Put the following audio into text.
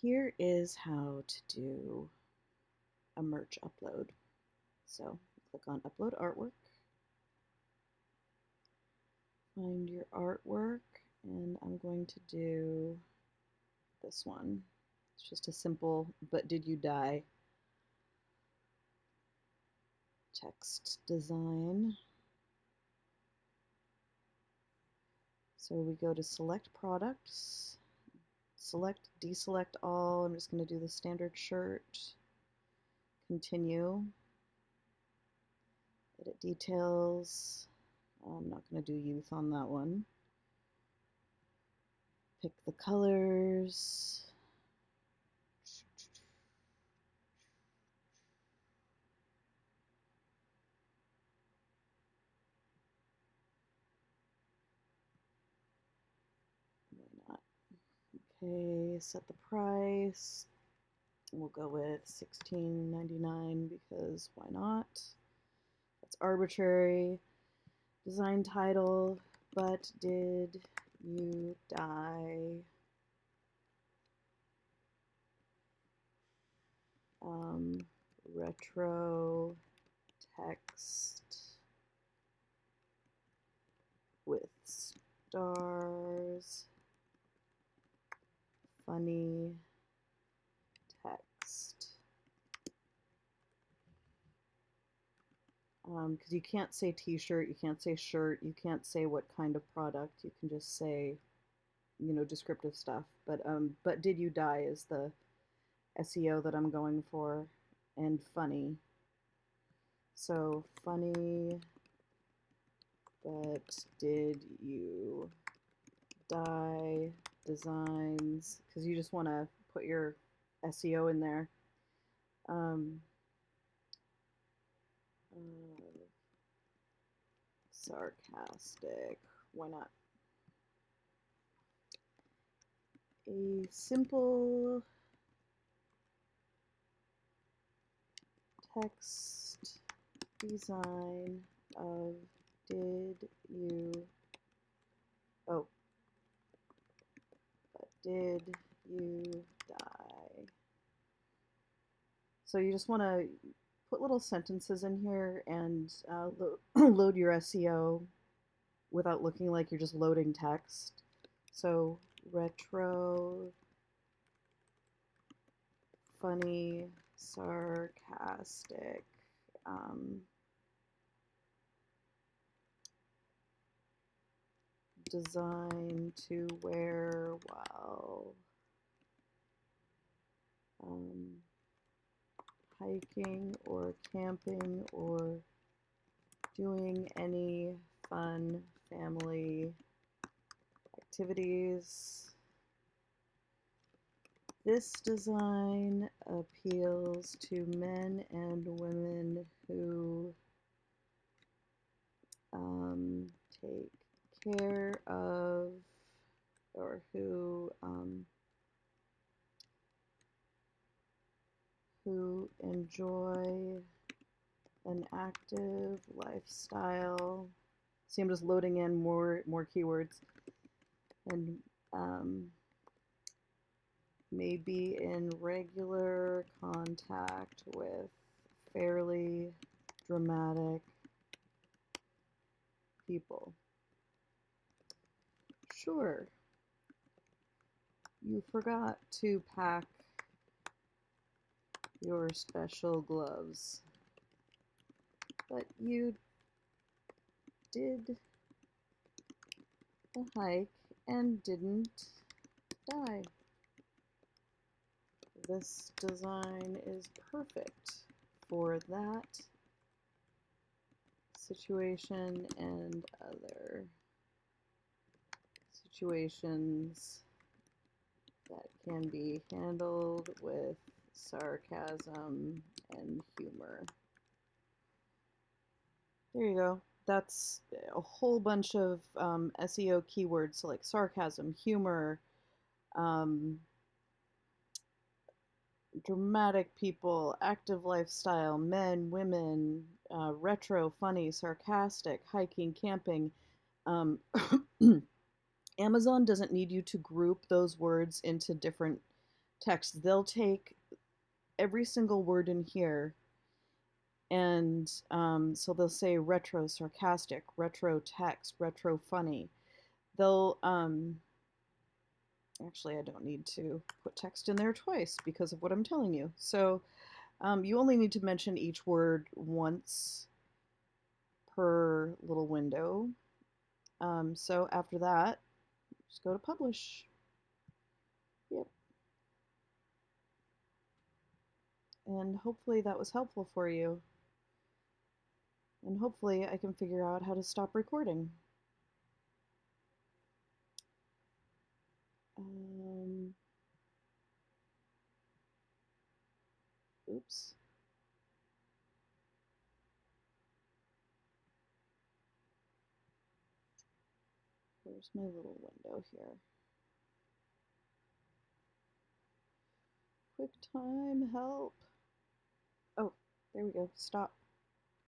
here is how to do a merch upload. So click on upload artwork, find your artwork, and I'm going to do this one. It's just a simple "but did you die" text design. So we go to select products, select, deselect all. I'm just going to do the standard shirt, continue, edit details. I'm not going to do youth on that one. Pick the colors. Why not? Okay, set the price. We'll go with $16.99 because why not? That's arbitrary. Design title, but did you die? Retro text with stars, funny text. Because you can't say t-shirt, you can't say shirt, you can't say what kind of product. You can just say, descriptive stuff. But did you die is the SEO that I'm going for, and funny. So funny, but did you die designs, because you just want to put your SEO in there. Sarcastic, why not? A simple text design of did you, oh, but did you die? So you just want to put little sentences in here and load your SEO without looking like you're just loading text. So retro, funny, sarcastic, design to wear while hiking or camping or doing any fun family activities. This design appeals to men and women who take care of or who enjoy an active lifestyle. See, I'm just loading in more keywords, and may be in regular contact with fairly dramatic people. Sure, you forgot to pack your special gloves, but you did the hike and didn't die. This design is perfect for that situation and other situations that can be handled with sarcasm and humor. There you go. That's a whole bunch of SEO keywords, so like sarcasm, humor, dramatic people, active lifestyle, men, women, retro, funny, sarcastic, hiking, camping. Um, Amazon doesn't need you to group those words into different text. They'll take every single word in here, and so they'll say retro sarcastic, retro text, retro funny. They'll actually, I don't need to put text in there twice because of what I'm telling you. So you only need to mention each word once per little window. So after that, just go to publish. Yep. And hopefully that was helpful for you. And hopefully I can figure out how to stop recording. Um, oops. Where's my little window here? QuickTime help. Oh, there we go. Stop.